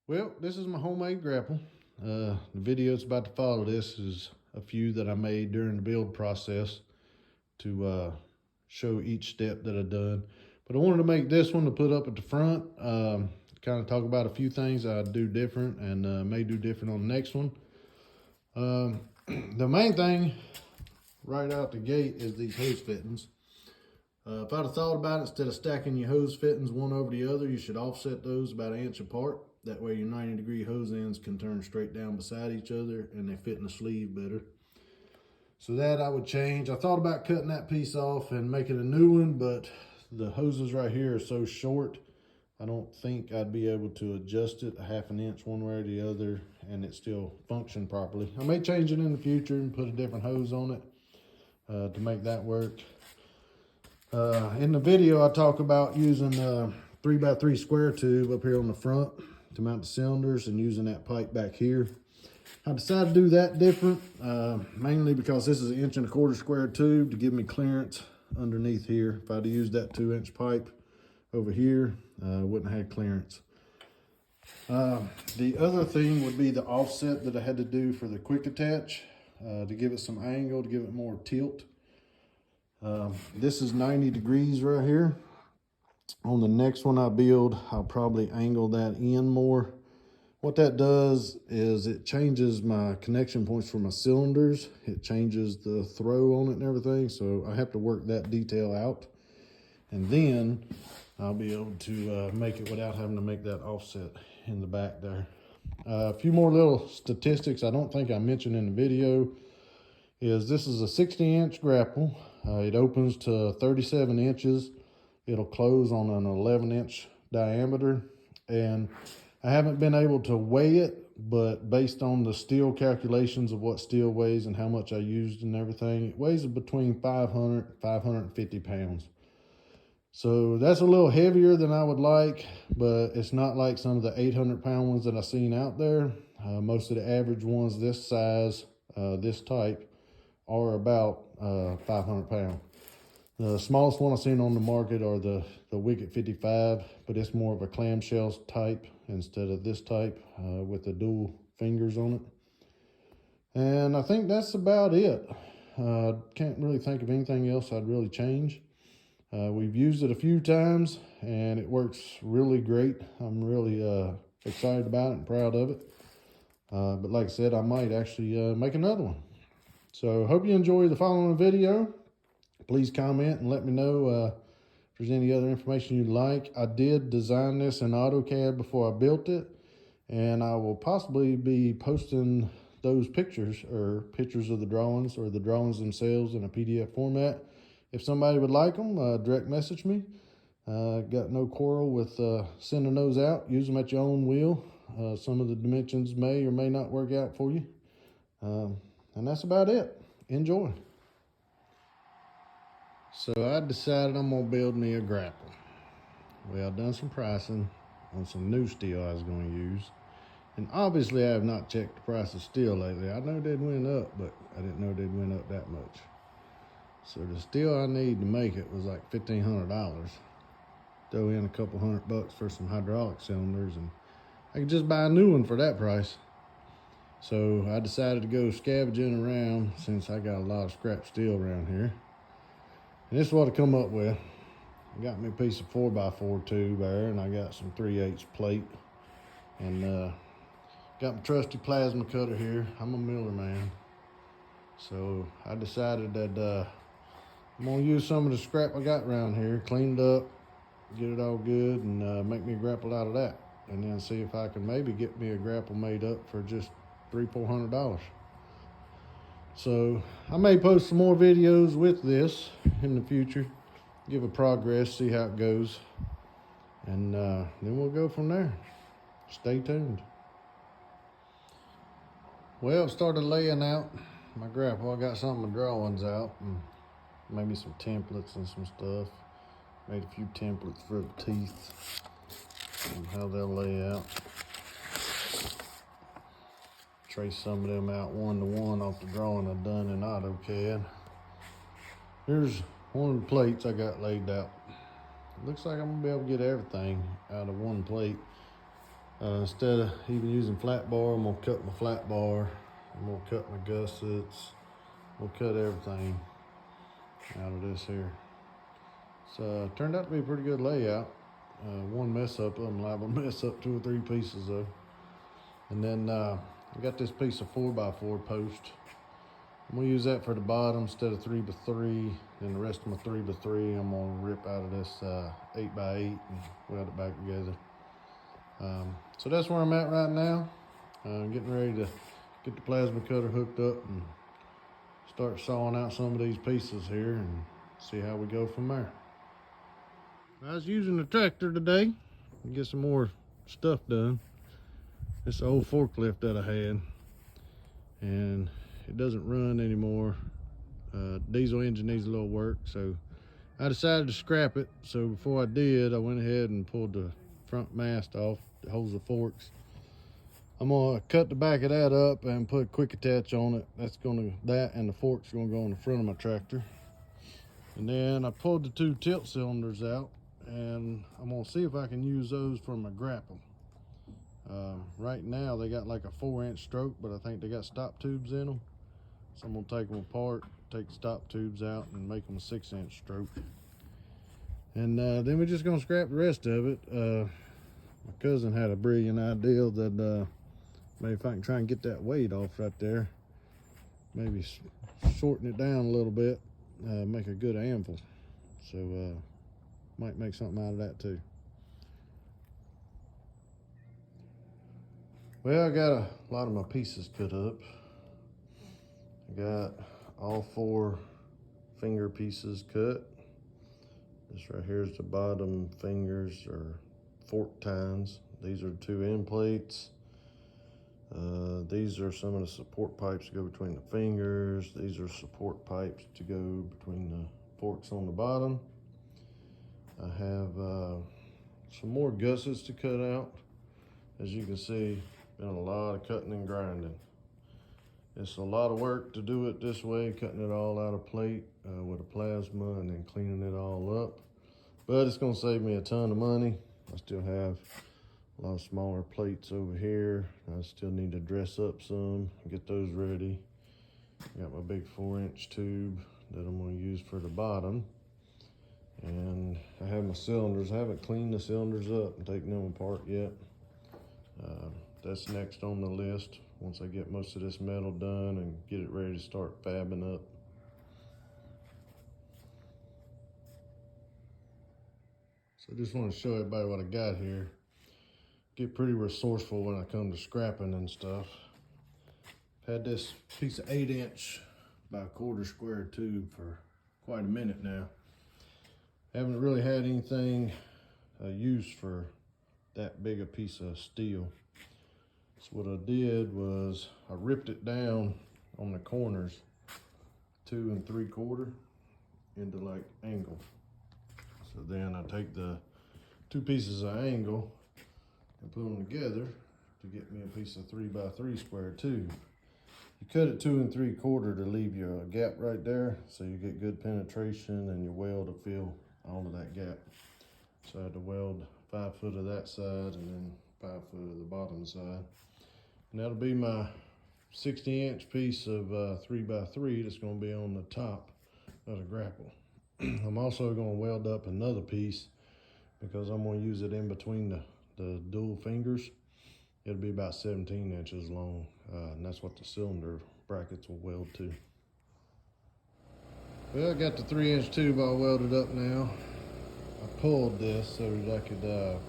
Well, this is my homemade grapple. The video that's about to follow this is a few that I made during the build process to show each step that I've done. But I wanted to make this one to put up at the front, kind of talk about a few things I do different and may do different on the next one. The main thing right out the gate is these hose fittings. If I'd have thought about it, instead of stacking your hose fittings one over the other, you should offset those about 1 inch apart. That way your 90-degree hose ends can turn straight down beside each other and they fit in the sleeve better. So that I would change. I thought about cutting that piece off and making a new one, but the hoses right here are so short, I don't think I'd be able to adjust it 1/2 inch one way or the other and it still function properly. I may change it in the future and put a different hose on it to make that work. In the video, I talk about using a 3x3 square tube up here on the front to mount the cylinders and using that pipe back here. I decided to do that different, mainly because this is 1 1/4 inch square tube to give me clearance underneath here. If I'd used that 2-inch pipe over here, wouldn't have had clearance. The other thing would be the offset that I had to do for the quick attach to give it some angle, to give it more tilt. This is 90 degrees right here. On the next one I build, I'll probably angle that in more. What that does is it changes my connection points for my cylinders. It changes the throw on it and everything. So I have to work that detail out. And then I'll be able to make it without having to make that offset in the back there. A few more little statistics I don't think I mentioned in the video is this is a 60-inch grapple. It opens to 37 inches. It'll close on an 11-inch diameter. And I haven't been able to weigh it, but based on the steel calculations of what steel weighs and how much I used and everything, it weighs between 500 and 550 pounds. So that's a little heavier than I would like, but it's not like some of the 800-pound ones that I've seen out there. Most of the average ones this size, this type, are about 500 pounds. The smallest one I've seen on the market are the Wicked 55, but it's more of a clamshell type instead of this type with the dual fingers on it. And I think that's about it. Can't really think of anything else I'd really change. We've used it a few times and it works really great. I'm really excited about it and proud of it. But like I said, I might actually make another one. So hope you enjoy the following video. Please comment and let me know if there's any other information you'd like. I did design this in AutoCAD before I built it, and I will possibly be posting those pictures or pictures of the drawings or the drawings themselves in a PDF format. If somebody would like them, direct message me. Got no quarrel with sending those out. Use them at your own will. Some of the dimensions may or may not work out for you. And that's about it. Enjoy. So I decided I'm gonna build me a grapple. Well, I've done some pricing on some new steel I was gonna use. And obviously I have not checked the price of steel lately. I know they'd went up, but I didn't know they'd went up that much. So the steel I need to make it was like $1,500. Throw in a couple $100 for some hydraulic cylinders and I could just buy a new one for that price. So I decided to go scavenging around since I got a lot of scrap steel around here. And this is what I come up with. I got me a piece of 4x4 tube there, and I got some 3/8 plate. And got my trusty plasma cutter here. I'm a miller man. So I decided that I'm gonna use some of the scrap I got around here, clean it up, get it all good, and make me a grapple out of that. And then see if I can maybe get me a grapple made up for just $300-400. So I may post some more videos with this in the future, give a progress, see how it goes, and then we'll go from there. Stay tuned. Well, started laying out my grapple. I got some of my drawings out and maybe some templates and some stuff. Made a few templates for the teeth and how they'll lay out. Trace some of them out one-to-one off the drawing I've done in AutoCAD. Here's one of the plates I got laid out. Looks like I'm gonna be able to get everything out of one plate. Instead of even using flat bar, I'm gonna cut my flat bar. I'm gonna cut my gussets. We'll cut everything out of this here. So turned out to be a pretty good layout. One mess up, I'm liable to mess up 2 or 3 pieces though. And then I got this piece of 4x4 post. I'm gonna use that for the bottom instead of 3x3. Then the rest of my 3x3, I'm gonna rip out of this 8x8 and weld it back together. So that's where I'm at right now. Getting ready to get the plasma cutter hooked up and start sawing out some of these pieces here and see how we go from there. I was using the tractor today to get some more stuff done. This old forklift that I had, and it doesn't run anymore. Diesel engine needs a little work, so I decided to scrap it. So before I did, I went ahead and pulled the front mast off that holds the forks. I'm gonna cut the back of that up and put a quick attach on it. That and the forks are gonna go on the front of my tractor. And then I pulled the 2 tilt cylinders out, and I'm gonna see if I can use those for my grapple. Right now they got like a 4-inch stroke, but I think they got stop tubes in them. So I'm gonna take them apart, take the stop tubes out, and make them a 6-inch stroke. And then we're just gonna scrap the rest of it. My cousin had a brilliant idea that maybe if I can try and get that weight off right there, maybe shorten it down a little bit, make a good anvil. So might make something out of that too. Well, I got a lot of my pieces cut up. I got all 4 finger pieces cut. This right here is the bottom fingers or fork tines. These are 2 end plates. These are some of the support pipes to go between the fingers. These are support pipes to go between the forks on the bottom. I have some more gussets to cut out. As you can see, been a lot of cutting and grinding. It's a lot of work to do it this way, cutting it all out of plate with a plasma and then cleaning it all up. But it's gonna save me a ton of money. I still have a lot of smaller plates over here. I still need to dress up some, get those ready. Got my big 4-inch tube that I'm gonna use for the bottom. And I have my cylinders. I haven't cleaned the cylinders up and taken them apart yet. That's next on the list once I get most of this metal done and get it ready to start fabbing up. So I just want to show everybody what I got here. Get pretty resourceful when I come to scrapping and stuff. Had this piece of 8-inch by 1/4 square tube for quite a minute now. Haven't really had anything used for that big a piece of steel. So what I did was I ripped it down on the corners 2 3/4 into like angle. So then I take the 2 pieces of angle and put them together to get me a piece of 3x3 square tube. You cut it 2 3/4 to leave you a gap right there so you get good penetration and your weld to fill all of that gap. So I had to weld 5 foot of that side and then 5 foot of the bottom side. And that'll be my 60-inch piece of 3x3 that's gonna be on the top of the grapple. I'm also gonna weld up another piece because I'm gonna use it in between the dual fingers. It'll be about 17 inches long, and that's what the cylinder brackets will weld to. Well, I got the 3-inch tube all welded up now. I pulled this so that I could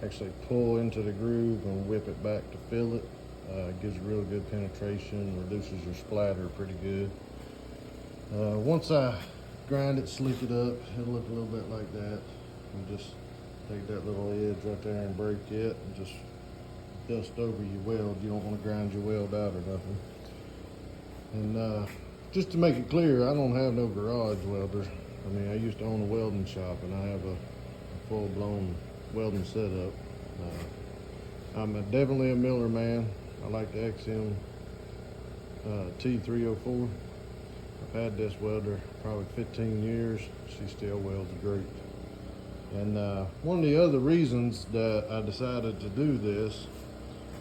actually pull into the groove and whip it back to fill it. It gives real good penetration, reduces your splatter pretty good. Once I grind it, slick it up, it'll look a little bit like that. You just take that little edge right there and break it and just dust over your weld. You don't want to grind your weld out or nothing. And just to make it clear, I don't have no garage welder. I mean, I used to own a welding shop and I have a full-blown welding setup. I'm definitely a Miller man. I like the XM T304. I've had this welder probably 15 years. She still welds great. And one of the other reasons that I decided to do this,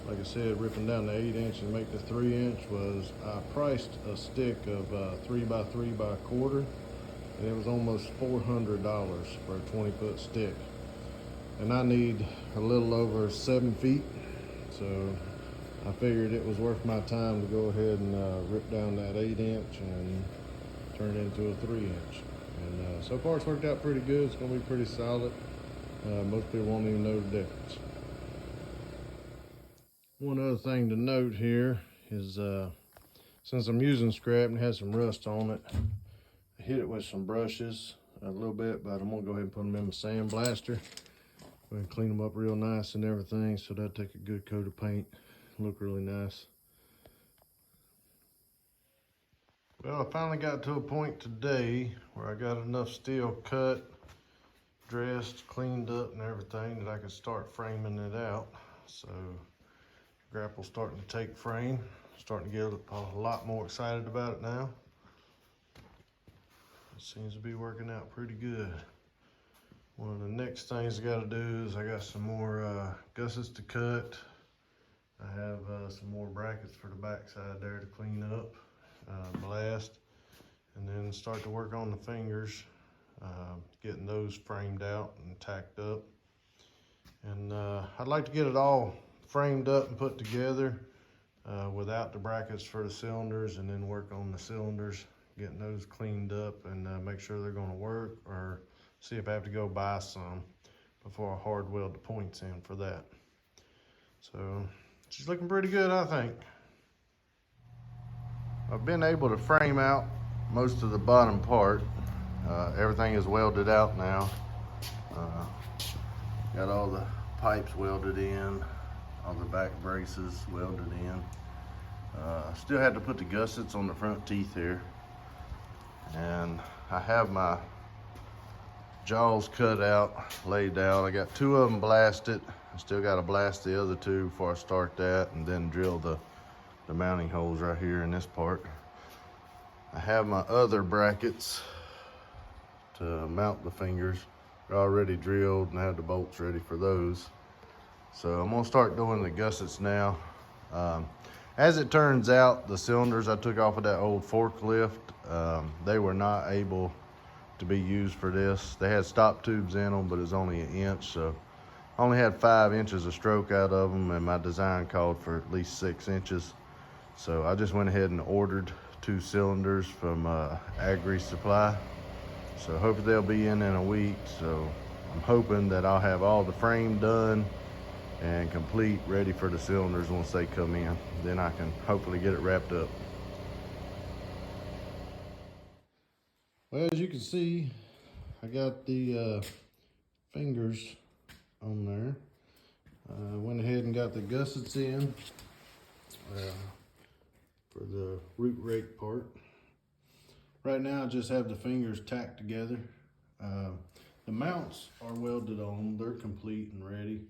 like I said, ripping down the 8-inch and make the 3-inch, was I priced a stick of 3x3 by a quarter, and it was almost $400 for a 20-foot stick. And I need a little over 7 feet, so I figured it was worth my time to go ahead and rip down that 8-inch and turn it into a 3-inch. And so far it's worked out pretty good. It's gonna be pretty solid. Most people won't even know the difference. One other thing to note here is since I'm using scrap and it has some rust on it, I hit it with some brushes a little bit, but I'm gonna go ahead and put them in my sandblaster. Go ahead and clean them up real nice and everything, so that'll take a good coat of paint, look really nice. Well, I finally got to a point today where I got enough steel cut, dressed, cleaned up and everything that I could start framing it out. So Grapple's starting to take frame, starting to get a lot more excited about it now. It seems to be working out pretty good. One of the next things I gotta do is I got some more gussets to cut. I have some more brackets for the backside there to clean up, blast, and then start to work on the fingers, getting those framed out and tacked up. And I'd like to get it all framed up and put together without the brackets for the cylinders, and then work on the cylinders, getting those cleaned up and make sure they're gonna work, or see if I have to go buy some before I hard weld the points in for that. So she's looking pretty good, I think. I've been able to frame out most of the bottom part. Everything is welded out now. Got all the pipes welded in, all the back braces welded in. Still had to put the gussets on the front teeth here. And I have my jaws cut out, laid out. I got 2 of them blasted. I still got to blast the other 2 before I start that, and then drill the mounting holes right here in this part. I have my other brackets to mount the fingers. They're already drilled and I have the bolts ready for those. So I'm gonna start doing the gussets now. As it turns out, the cylinders I took off of that old forklift, they were not able to be used for this. They had stop tubes in them, but it's only 1 inch, so I only had 5 inches of stroke out of them, and my design called for at least 6 inches. So I just went ahead and ordered 2 cylinders from Agri Supply. So hopefully they'll be in a week. So I'm hoping that I'll have all the frame done and complete, ready for the cylinders once they come in. Then I can hopefully get it wrapped up. Well, as you can see, I got the fingers on there. Went ahead and got the gussets in for the root rake part. Right now I just have the fingers tacked together. The mounts are welded on, they're complete and ready,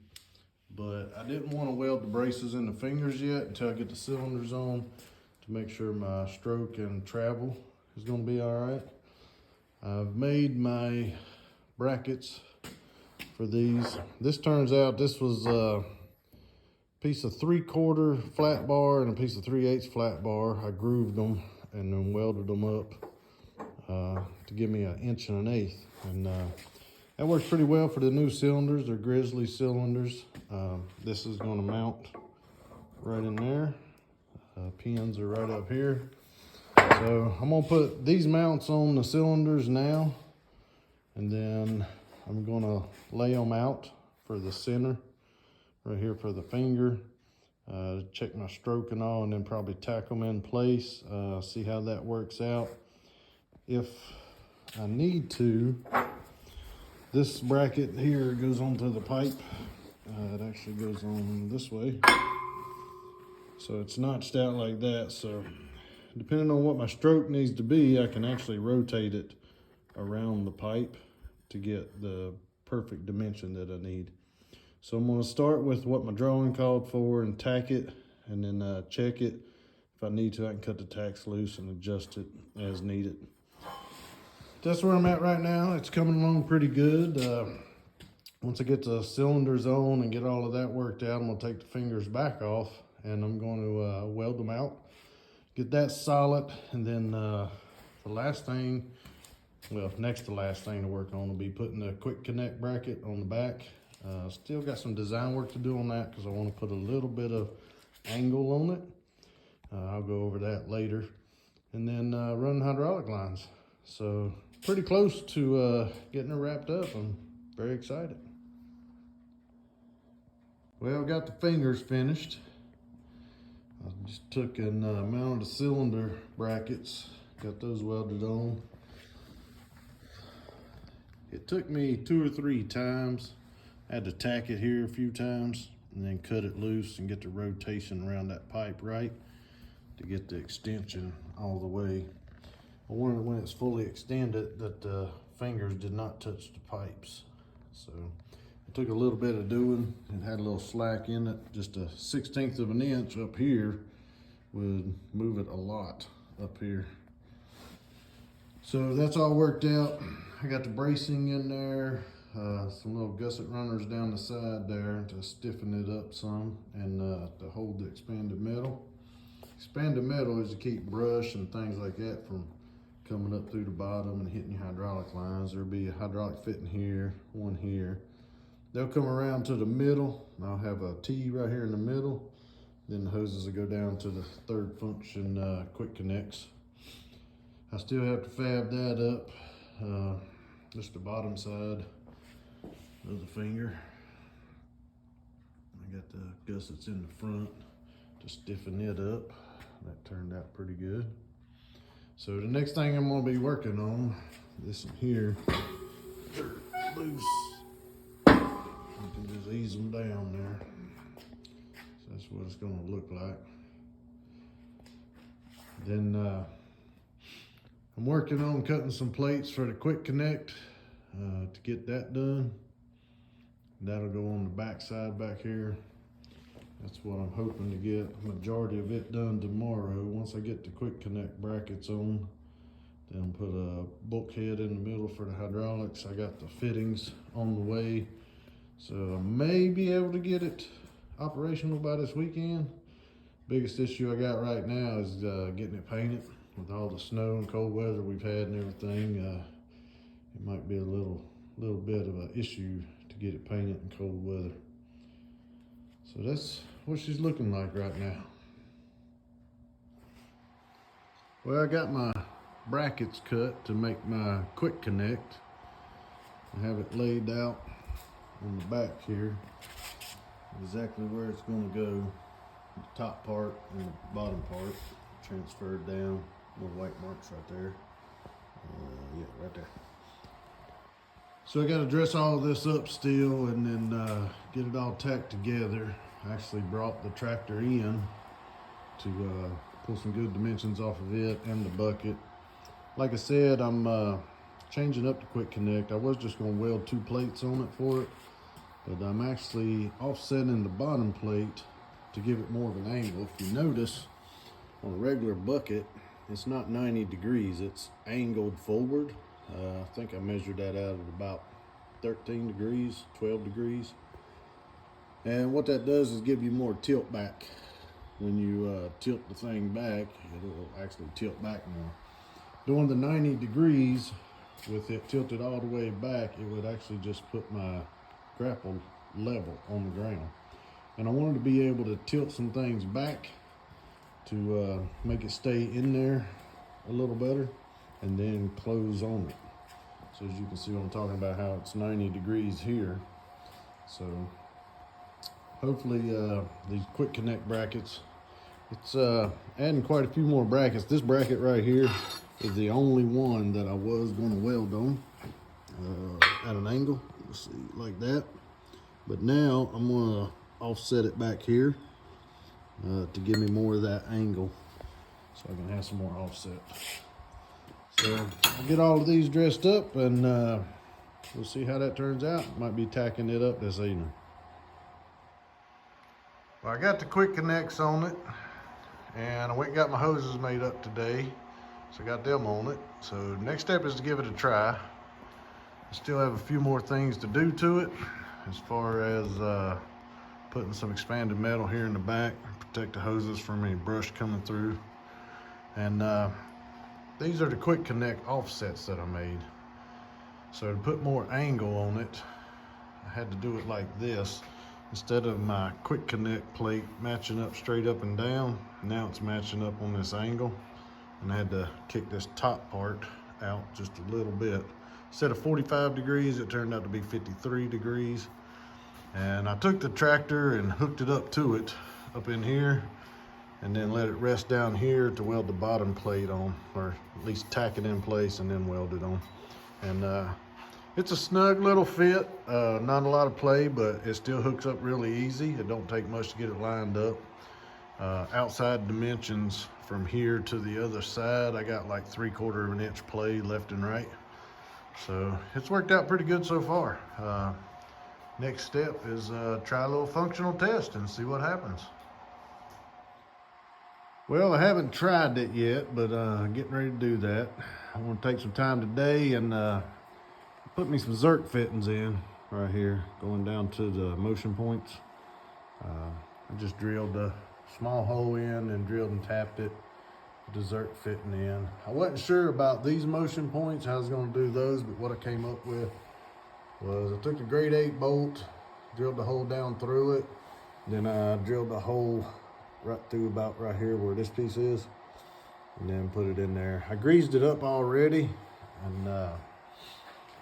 but I didn't want to weld the braces in the fingers yet until I get the cylinders on to make sure my stroke and travel is going to be all right. I've made my brackets for these. This turns out this was a piece of 3/4 flat bar and a piece of 3/8 flat bar. I grooved them and then welded them up to give me 1 1/8 inch. And that works pretty well for the new cylinders. They're Grizzly cylinders. This is going to mount right in there. Pins are right up here. So I'm going to put these mounts on the cylinders now, and then I'm going to lay them out for the center right here for the finger. Check my stroke and all, and then probably tack them in place. See how that works out. If I need to, this bracket here goes onto the pipe. It actually goes on this way. So it's notched out like that. So depending on what my stroke needs to be, I can actually rotate it around the pipe to get the perfect dimension that I need. So I'm going to start with what my drawing called for and tack it, and then check it. If I need to, I can cut the tacks loose and adjust it as needed. That's where I'm at right now. It's coming along pretty good. once I get the cylinders on and get all of that worked out, I'm gonna take the fingers back off and I'm going to weld them out, get that solid, and then the last thing, well, next to last thing to work on will be putting the quick connect bracket on the back. Still got some design work to do on that because I want to put a little bit of angle on it. I'll go over that later. And then run hydraulic lines. So pretty close to getting it wrapped up. I'm very excited. Well, got the fingers finished. I just took and mounted the cylinder brackets, got those welded on. It took me 2 or 3 times. I had to tack it here a few times and then cut it loose and get the rotation around that pipe right to get the extension all the way. I wanted when it's fully extended that the fingers did not touch the pipes. So it took a little bit of doing. It had a little slack in it. Just a 1/16 of an inch up here would move it a lot up here. So that's all worked out. I got the bracing in there, some little gusset runners down the side there to stiffen it up some and to hold the expanded metal. Expanded metal is to keep brush and things like that from coming up through the bottom and hitting your hydraulic lines. There'll be a hydraulic fitting here, one here. They'll come around to the middle. I'll have a T right here in the middle. Then the hoses will go down to the third function quick connects. I still have to fab that up. Just the bottom side of the finger. I got the gussets in the front to stiffen it up. That turned out pretty good. So the next thing I'm gonna be working on, this one here, they're loose. You can just ease them down there. So that's what it's gonna look like. Then I'm working on cutting some plates for the quick connect to get that done. That'll go on the back side back here. That's what I'm hoping to get majority of it done tomorrow. Once I get the quick connect brackets on, then put a bulkhead in the middle for the hydraulics. I got the fittings on the way. So I may be able to get it operational by this weekend. Biggest issue I got right now is getting it painted. With all the snow and cold weather we've had and everything, it might be a little bit of an issue to get it painted in cold weather. So that's what she's looking like right now. Well, I got my brackets cut to make my quick connect. I have it laid out on the back here, exactly where it's going to go. The top part and the bottom part transferred down. Little white marks right there. Yeah, right there. So I got to dress all of this up still and then get it all tacked together. I actually brought the tractor in to pull some good dimensions off of it and the bucket. Like I said, I'm changing up the quick connect. I was just going to weld 2 plates on it for it, but I'm actually offsetting the bottom plate to give it more of an angle. If you notice, on a regular bucket, it's not 90 degrees, it's angled forward. I think I measured that out at about 13 degrees, 12 degrees. And what that does is give you more tilt back. When you tilt the thing back, it will actually tilt back more. Doing the 90 degrees with it tilted all the way back, it would actually just put my grapple level on the ground. And I wanted to be able to tilt some things back to make it stay in there a little better and then close on it. So as you can see what I'm talking about, how it's 90 degrees here. So hopefully these quick connect brackets, it's adding quite a few more brackets. This bracket right here is the only one that I was going to weld on at an angle. Let's see, like that. But now I'm going to offset it back here to give me more of that angle so I can have some more offset. So I'll get all of these dressed up and we'll see how that turns out. Might be tacking it up this evening. Well, I got the quick connects on it and I went and got my hoses made up today. So I got them on it. So next step is to give it a try. I still have a few more things to do to it. as far as putting some expanded metal here in the back, protect the hoses from any brush coming through. And these are the quick connect offsets that I made. So to put more angle on it, I had to do it like this. Instead of my quick connect plate matching up straight up and down, now it's matching up on this angle. And I had to kick this top part out just a little bit. Instead of 45 degrees, it turned out to be 53 degrees. And I took the tractor and hooked it up to it, up in here, and then let it rest down here to weld the bottom plate on, or at least tack it in place and then weld it on. And it's a snug little fit, not a lot of play, but it still hooks up really easy. It don't take much to get it lined up. Outside dimensions from here to the other side, I got like 3/4 of an inch play left and right. So it's worked out pretty good so far. Next step is try a little functional test and see what happens. Well, I haven't tried it yet, but getting ready to do that. I want to take some time today and put me some Zerk fittings in right here, going down to the motion points. I just drilled a small hole in and drilled and tapped it, the Zerk fitting in. I wasn't sure about these motion points, how I was going to do those, but what I came up with was I took a grade 8 bolt, drilled the hole down through it, then I drilled a hole right through about right here where this piece is, and then put it in there. I greased it up already, and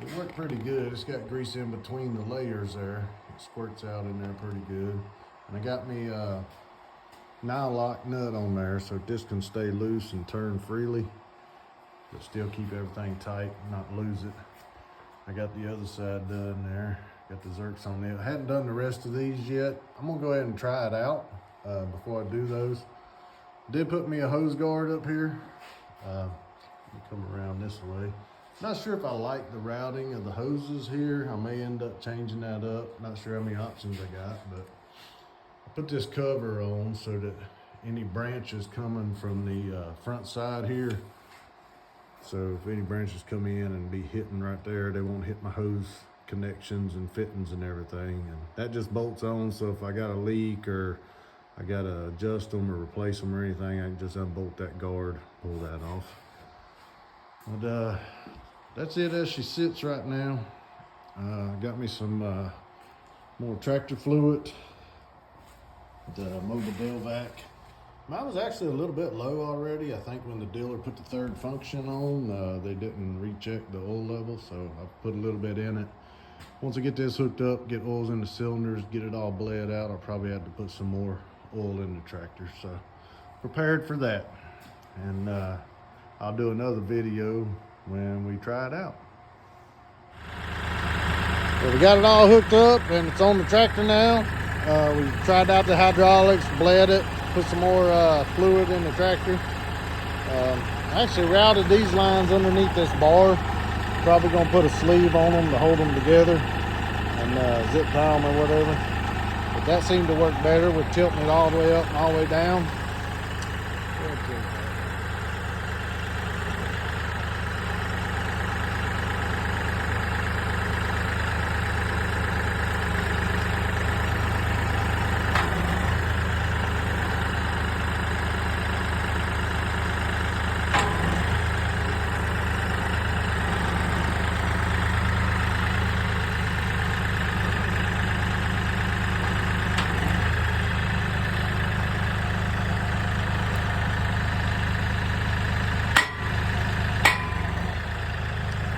it worked pretty good. It's got grease in between the layers there. It squirts out in there pretty good. And I got me a nylock nut on there so this can stay loose and turn freely, but still keep everything tight, not lose it. I got the other side done there. Got the Zerks on it. I hadn't done the rest of these yet. I'm gonna go ahead and try it out before I do those. Did put me a hose guard up here. Let me come around this way. Not sure if I like the routing of the hoses here. I may end up changing that up. Not sure how many options I got, but I put this cover on so that any branches coming from the front side here, so if any branches come in and be hitting right there, they won't hit my hose connections and fittings and everything. And that just bolts on, so if I got a leak or I gotta adjust them or replace them or anything, I can just unbolt that guard, pull that off. But that's it as she sits right now. Got me some more tractor fluid, the mobile dill vac. Mine was actually a little bit low already. I think when the dealer put the third function on, they didn't recheck the oil level, so I put a little bit in it. Once I get this hooked up, get oils in the cylinders, get it all bled out, I'll probably have to put some more oil in the tractor. So prepared for that. And I'll do another video when we try it out. Well, we got it all hooked up and it's on the tractor now. We tried out the hydraulics, bled it, put some more fluid in the tractor. I actually routed these lines underneath this bar. Probably gonna put a sleeve on them to hold them together and zip tie them or whatever. But that seemed to work better with tilting it all the way up and all the way down.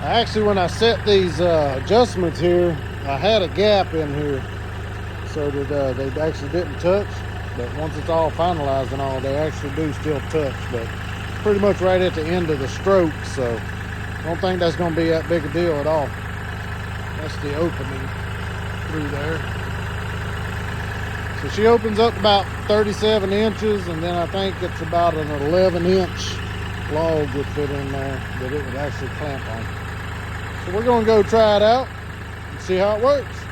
Actually, when I set these adjustments here, I had a gap in here so that they actually didn't touch. But once it's all finalized and all, they actually do still touch. But pretty much right at the end of the stroke, so I don't think that's going to be that big a deal at all. That's the opening through there. So she opens up about 37 inches, and then I think it's about an 11-inch log would fit in there that it would actually clamp on. So we're going to go try it out and see how it works.